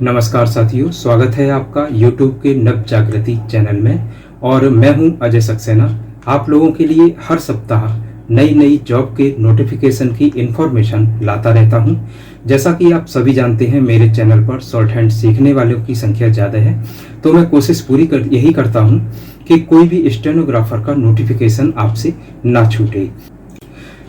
नमस्कार साथियों, स्वागत है आपका YouTube के नव जागृति चैनल में। और मैं हूं अजय सक्सेना। आप लोगों के लिए हर सप्ताह नई नई जॉब के नोटिफिकेशन की इन्फॉर्मेशन लाता रहता हूं। जैसा कि आप सभी जानते हैं, मेरे चैनल पर शॉर्ट हैंड सीखने वालों की संख्या ज़्यादा है, तो मैं कोशिश यही करता हूं कि कोई भी स्टेनोग्राफर का नोटिफिकेशन आपसे ना छूटे।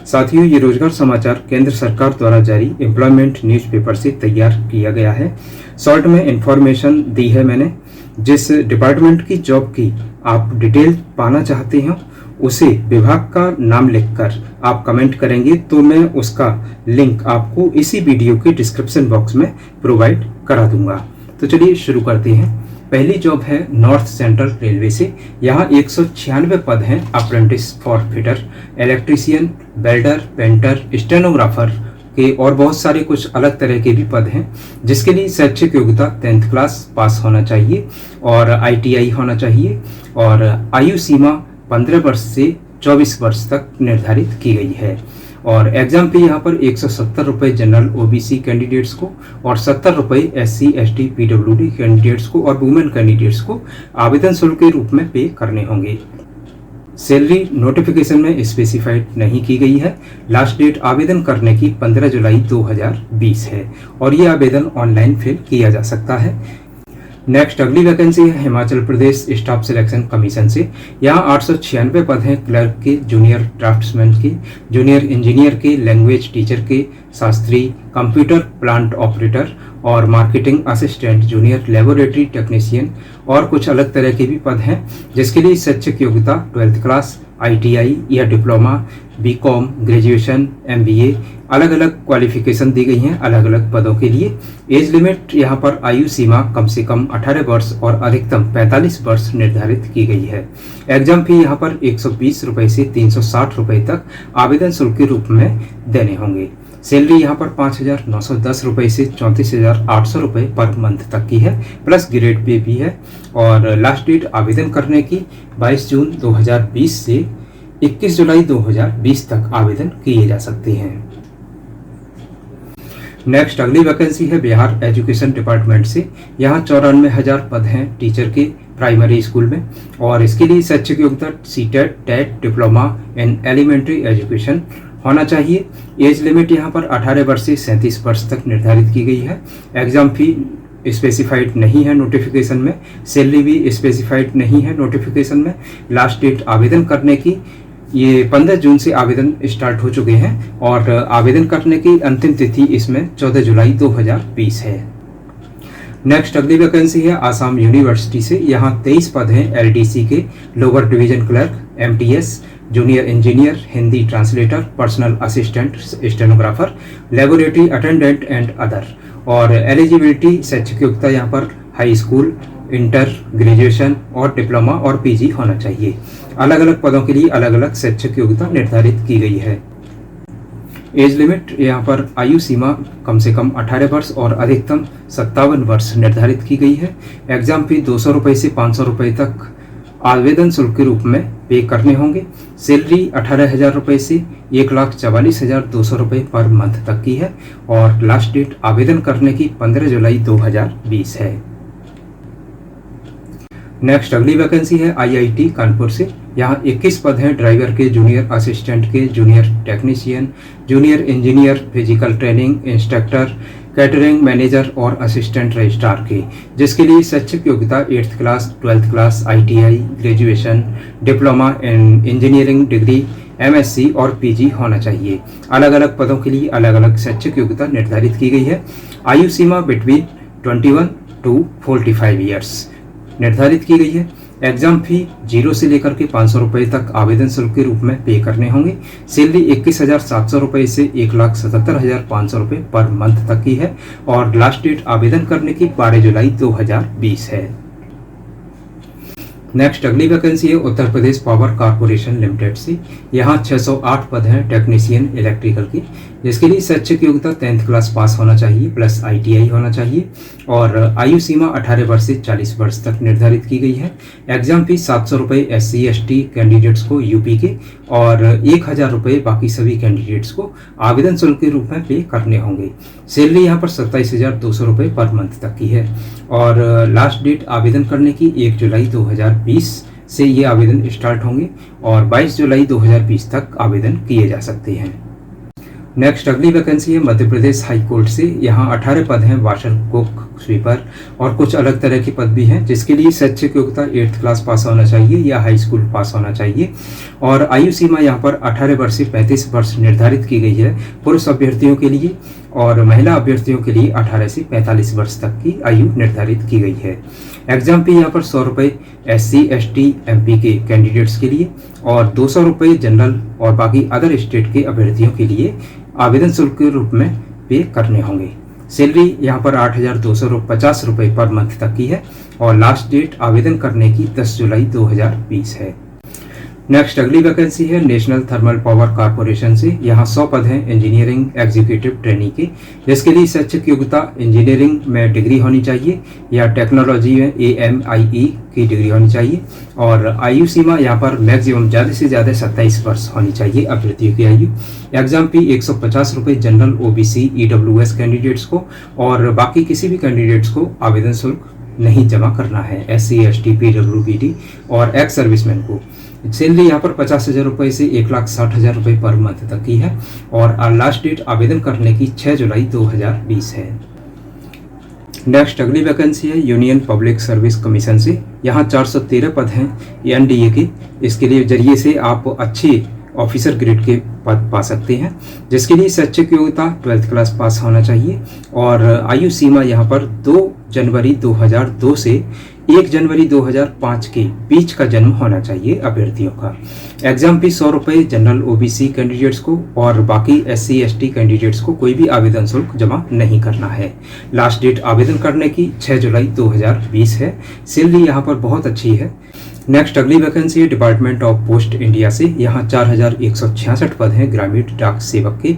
साथियों, ये रोजगार समाचार केंद्र सरकार द्वारा जारी एम्प्लॉयमेंट न्यूज़पेपर से तैयार किया गया है। शॉर्ट में इंफॉर्मेशन दी है मैंने। जिस डिपार्टमेंट की जॉब की आप डिटेल पाना चाहते हैं, उसे विभाग का नाम लिखकर आप कमेंट करेंगे तो मैं उसका लिंक आपको इसी वीडियो के डिस्क्रिप्शन बॉक्स में प्रोवाइड करा दूंगा। तो चलिए शुरू करते हैं। पहली जॉब है नॉर्थ सेंट्रल रेलवे से। यहाँ 196 पद हैं। Apprentice for fitter, electrician, welder, painter, stenographer के और बहुत सारे कुछ अलग तरह के भी पद हैं, जिसके लिए शैक्षिक योग्यता 10th क्लास पास होना चाहिए और ITI होना चाहिए। और आयु सीमा 15 वर्ष से 24 वर्ष तक निर्धारित की गई है। और एग्जाम पे यहाँ पर 170 रुपये जनरल OBC कैंडिडेट्स को और 70 रुपये SC ST PWD कैंडिडेट्स को और वुमेन कैंडिडेट्स को आवेदन शुल्क के रूप में पे करने होंगे। सैलरी नोटिफिकेशन में स्पेसिफाइड नहीं की गई है। लास्ट डेट आवेदन करने की 15 जुलाई 2020 है और ये आवेदन ऑनलाइन फिल किया जा सकता है। नेक्स्ट अगली वैकेंसी है Himachal Pradesh staff selection commission से। यहाँ 896 पद हैं क्लर्क के, जूनियर ड्राफ्ट्समैन के, जूनियर इंजीनियर के, लैंग्वेज टीचर के, शास्त्री, कंप्यूटर प्लांट ऑपरेटर और marketing assistant, junior laboratory technician और कुछ अलग तरह के भी पद हैं, जिसके लिए शैक्षिक योग्यता 12th क्लास, ITI या डिप्लोमा, BCom, ग्रेजुएशन, MBA, अलग अलग क्वालिफिकेशन दी गई हैं अलग अलग पदों के लिए। एज लिमिट यहाँ पर आयु सीमा कम से कम 18 वर्ष और अधिकतम 45 वर्ष निर्धारित की गई है। एग्जाम फी यहाँ पर 120 रुपये से 360 रुपये तक आवेदन शुल्क के रूप में देने होंगे। सैलरी यहाँ पर 5,910 रुपये से 34,800 रुपये पर मंथ तक की है, प्लस ग्रेड पे भी है। और लास्ट डेट आवेदन करने की 22 जून 2020 से 21 जुलाई 2020 तक आवेदन किए जा सकते हैं। नेक्स्ट अगली वैकेंसी है बिहार एजुकेशन डिपार्टमेंट से। यहाँ 94,000 पद हैं टीचर के प्राइमरी स्कूल में और इसके लिए शैक्षिक योग्यता CTET, TET, diploma in elementary education होना चाहिए। एज लिमिट यहाँ पर 18 वर्ष से 37 वर्ष तक निर्धारित की गई है। एग्जाम फी स्पेसिफाइड नहीं है नोटिफिकेशन में। सैलरी भी स्पेसिफाइड नहीं है नोटिफिकेशन में। लास्ट डेट आवेदन करने की ये 15 जून से आवेदन स्टार्ट हो चुके हैं और आवेदन करने की अंतिम तिथि इसमें 14 जुलाई 2020 है। नेक्स्ट अगली वैकेंसी है आसाम यूनिवर्सिटी से। यहाँ 23 पद हैं LDC के, lower division clerk, MTS, junior engineer, Hindi translator, personal assistant, stenographer, laboratory attendant and other. और एलिजिबिलिटी शैक्षिक योग्यता यहाँ पर हाई स्कूल, इंटर, ग्रेजुएशन और डिप्लोमा और PG होना चाहिए। अलग अलग पदों के लिए अलग अलग शैक्षिक योग्यता निर्धारित की गई है। एज लिमिट यहाँ पर आयु सीमा कम से कम 18 वर्ष और अधिकतम 57 वर्ष निर्धारित की गई है। एग्जाम फी 200 रुपये से 500 रुपये तक आवेदन शुल्क के रूप में पे करने होंगे। सैलरी 18,000 रुपये से 1,44,200 रुपये पर मंथ तक की है और लास्ट डेट आवेदन करने की 15 जुलाई 2020 है। नेक्स्ट अगली वैकेंसी है IIT कानपुर से। यहाँ 21 पद हैं ड्राइवर के, जूनियर असिस्टेंट के, junior technician, junior engineer, physical training instructor, catering manager और असिस्टेंट रजिस्ट्रार के, जिसके लिए शैक्षिक योग्यता 8th class, 12th class, ITI, graduation, diploma in engineering degree, MSc और PG होना चाहिए। अलग अलग पदों के लिए अलग अलग शैक्षिक योग्यता निर्धारित की गई है। आयु सीमा बिटवीन 21 to 45 ईयर्स निर्धारित की गई है। एग्जाम फी 0 से लेकर के 500 रुपये तक आवेदन शुल्क के रूप में पे करने होंगे। सैलरी 21,700 रुपये से 1,77,500 रुपये पर मंथ तक की है और लास्ट डेट आवेदन करने की 12 जुलाई 2020 है। नेक्स्ट अगली वैकेंसी है Uttar Pradesh power corporation limited से। यहाँ 608 पद हैं टेक्नीशियन इलेक्ट्रिकल के। जिसके लिए शैक्षिक योग्यता 10th क्लास पास होना चाहिए प्लस ITI होना चाहिए और आयु सीमा 18 वर्ष से 40 वर्ष तक निर्धारित की गई है। एग्जाम फीस 700 रुपये SC/ST कैंडिडेट्स को यूपी के और 1000 रुपये बाकी सभी कैंडिडेट्स को आवेदन शुल्क के रूप में पे करने होंगे। सैलरी यहाँ पर 27,200 रुपये पर मंथ तक की है और लास्ट डेट आवेदन करने की 1 जुलाई 2020 से ये आवेदन स्टार्ट होंगे और 22 जुलाई 2020 तक आवेदन किए जा सकते हैं। नेक्स्ट अगली वैकेंसी है मध्य प्रदेश हाई कोर्ट से। यहाँ 18 पद हैं, वाशर, कुक, स्वीपर और कुछ अलग तरह के पद भी हैं, जिसके लिए शैक्षिक योग्यता 8th क्लास पास होना चाहिए या हाई स्कूल पास होना चाहिए और आयु सीमा यहाँ पर 18 वर्ष से 35 वर्ष निर्धारित की गई है पुरुष अभ्यर्थियों के लिए और महिला अभ्यर्थियों के लिए 18 से 45 वर्ष तक की आयु निर्धारित की गई है। एग्जाम फी यहाँ पर 100 रुपये SC/ST MP के कैंडिडेट्स के लिए और 200 रुपये जनरल और बाकी अदर स्टेट के अभ्यर्थियों के लिए आवेदन शुल्क के रूप में पे करने होंगे। सैलरी यहाँ पर 8,250 रुपये पर मंथ तक की है और लास्ट डेट आवेदन करने की 10 जुलाई 2020 है। नेक्स्ट अगली वैकेंसी है नेशनल थर्मल पावर कॉर्पोरेशन से। यहाँ 100 पद हैं इंजीनियरिंग एग्जीक्यूटिव ट्रेनी के, जिसके लिए शैक्षिक योग्यता इंजीनियरिंग में डिग्री होनी चाहिए या टेक्नोलॉजी में AMIE की डिग्री होनी चाहिए और आयु सीमा यहाँ पर मैक्सिमम ज़्यादा से ज़्यादा 27 वर्ष होनी चाहिए अभ्यर्थियों की आयु। एग्जाम फी 150 रुपये जनरल OBC EWS कैंडिडेट्स को और बाकी किसी भी कैंडिडेट्स को आवेदन शुल्क नहीं जमा करना है, SC/ST PWBD और एक्स सर्विसमैन को। सैलरी यहाँ पर 50,000 रुपये से 1,60,000 रुपये पर मंथ तक की है और लास्ट डेट आवेदन करने की 6 जुलाई 2020 है। नेक्स्ट अगली वैकेंसी है यूनियन पब्लिक सर्विस कमीशन से। यहाँ 413 पद हैं NDA के, इसके लिए जरिए से आप अच्छे ऑफिसर ग्रेड के पद पा सकते हैं, जिसके लिए शैक्षिक योग्यता 12th क्लास पास होना चाहिए और आयु सीमा यहाँ पर 2 जनवरी 2002 से 1 जनवरी 2005 के बीच का जन्म होना चाहिए अभ्यर्थियों का। एग्जाम फीस 100 रुपये जनरल OBC कैंडिडेट्स को और बाकी SC/ST कैंडिडेट्स को कोई भी आवेदन शुल्क जमा नहीं करना है। लास्ट डेट आवेदन करने की 6 जुलाई 2020 है। सैलरी यहाँ पर बहुत अच्छी है। नेक्स्ट अगली वैकेंसी है डिपार्टमेंट ऑफ पोस्ट इंडिया से। यहाँ 4,166 पद हैं ग्रामीण डाक सेवक के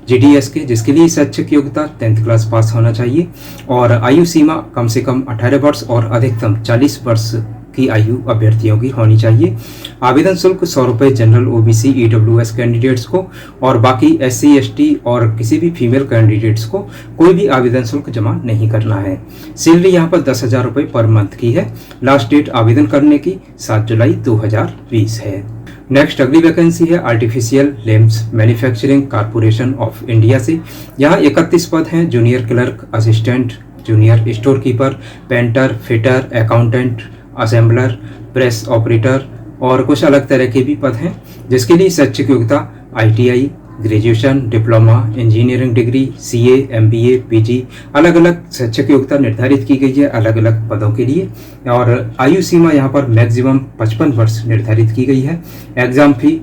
GDS के, जिसके लिए शैक्षिक योग्यता 10th क्लास पास होना चाहिए और आयु सीमा कम से कम 18 वर्ष और अधिकतम 40 वर्ष की आयु अभ्यर्थियों की होनी चाहिए। आवेदन शुल्क 100 रुपये जनरल OBC EWS कैंडिडेट्स को और बाकी SC/ST और किसी भी फीमेल कैंडिडेट्स को कोई भी आवेदन शुल्क जमा नहीं करना है। सैलरी यहाँ पर 10,000 रुपये पर मंथ की है। लास्ट डेट आवेदन करने की 7 जुलाई 2020 है। नेक्स्ट अगली वैकेंसी है artificial limbs manufacturing corporation of India से। यहाँ 31 पद हैं junior clerk, assistant, junior store keeper, painter, fitter, accountant, assembler, press operator और कुछ अलग तरह के भी पद हैं, जिसके लिए शैक्षिक योग्यता ITI, graduation, diploma, engineering degree, CA, MBA, PG अलग अलग शैक्षिक योग्यता निर्धारित की गई है अलग अलग पदों के लिए और आयु सीमा यहाँ पर मैक्सिमम 55 वर्ष निर्धारित की गई है। एग्जाम फी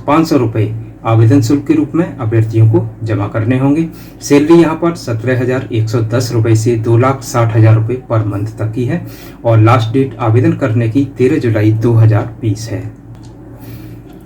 500 रुपये आवेदन शुल्क के रूप में अभ्यर्थियों को जमा करने होंगे। सैलरी यहाँ पर 17,110 रुपये से 2,60,000 रुपये पर मंथ तक की है और लास्ट डेट आवेदन करने की 13 जुलाई 2020 है।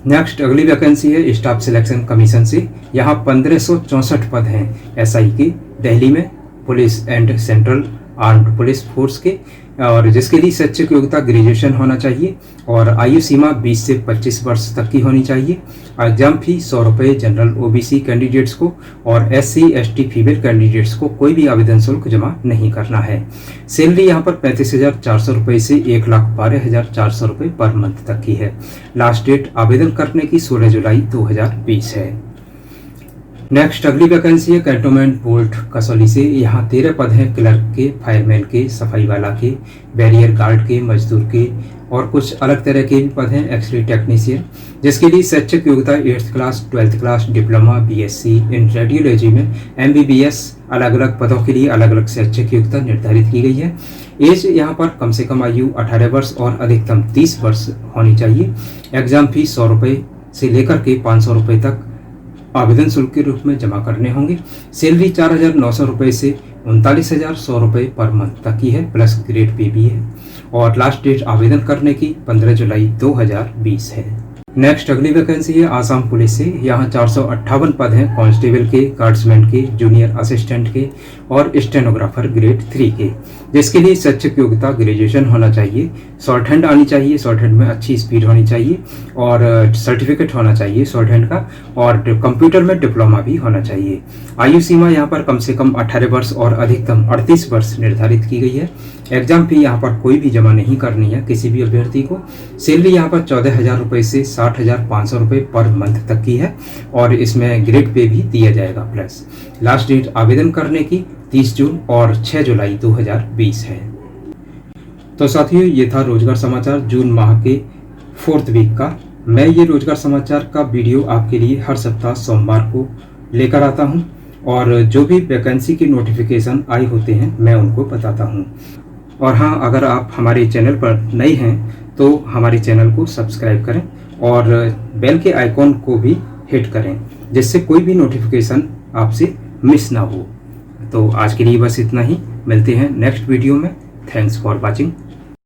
नेक्स्ट अगली वैकेंसी है स्टाफ सिलेक्शन कमीशन से। यहाँ 1564 पद हैं SI के दिल्ली में, police and central armed police force के और जिसके लिए शैक्षिक योग्यता ग्रेजुएशन होना चाहिए और आयु सीमा 20 से 25 वर्ष तक की होनी चाहिए। एग्जाम फी 100 रुपये जनरल OBC कैंडिडेट्स को और SC/ST फीमेल कैंडिडेट्स को कोई भी आवेदन शुल्क जमा नहीं करना है। सैलरी यहाँ पर 35,400 रुपये से 1,12,400 रुपये पर मंथ तक की है। लास्ट डेट आवेदन करने की 16 जुलाई 2020 है। नेक्स्ट अगली वैकेंसी है कैंटोनमेंट बोर्ड कसौली से। यहाँ 13 पद हैं क्लर्क के, फायरमैन के, सफाई वाला के, बैरियर गार्ड के, मजदूर के और कुछ अलग तरह के भी पद हैं एक्सरे टेक्नीशियन, जिसके लिए शैक्षिक योग्यता 8th class, 12th class, diploma, BSc in radiology में, MBBS अलग अलग पदों के लिए अलग अलग शैक्षिक योग्यता निर्धारित की गई है। एज यहाँ पर कम से कम आयु 18 वर्ष और अधिकतम 30 वर्ष होनी चाहिए। एग्जाम फी 100 रुपये से लेकर के 500 रुपये तक आवेदन शुल्क के रूप में जमा करने होंगे। सैलरी 4,900 रुपये से 39,100 रुपये पर मंथ तक की है प्लस ग्रेड पे भी है और लास्ट डेट आवेदन करने की 15 जुलाई 2020 है। नेक्स्ट अगली वैकेंसी है आसाम पुलिस से। यहाँ 458 पद हैं कांस्टेबल के, गार्ड्समैन के, जूनियर असिस्टेंट के और स्टेनोग्राफर ग्रेड 3 के, जिसके लिए शैक्षिक योग्यता ग्रेजुएशन होना चाहिए, शॉर्ट हैंड आनी चाहिए, शॉर्ट हैंड में अच्छी स्पीड होनी चाहिए और सर्टिफिकेट होना चाहिए शॉर्ट हैंड का, और कंप्यूटर में डिप्लोमा भी होना चाहिए। आयु सीमा यहाँ पर कम से कम 18 वर्ष और अधिकतम 38 वर्ष निर्धारित की गई है। एग्जाम फी यहाँ पर कोई भी जमा नहीं करनी है किसी भी अभ्यर्थी को। सैलरी यहाँ पर 14,000 रुपये से 60,500 रुपये पर मंथ तक की है और इसमें ग्रेड पे भी दिया जाएगा प्लस। लास्ट डेट आवेदन करने की 30 जून और 6 जुलाई 2020 है। तो साथियों, ये था रोजगार समाचार जून माह के 4th वीक का। मैं ये रोजगार समाचार का वीडियो आपके लिए हर सप्ताह सोमवार को लेकर आता हूँ और जो भी वैकेंसी की नोटिफिकेशन आई होते हैं मैं उनको बताता हूँ। और हाँ, अगर आप हमारे चैनल पर नए हैं तो हमारे चैनल को सब्सक्राइब करें और बेल के आइकॉन को भी हिट करें, जिससे कोई भी नोटिफिकेशन आपसे मिस ना हो। तो आज के लिए बस इतना ही, मिलते हैं नेक्स्ट वीडियो में। Thanks for watching.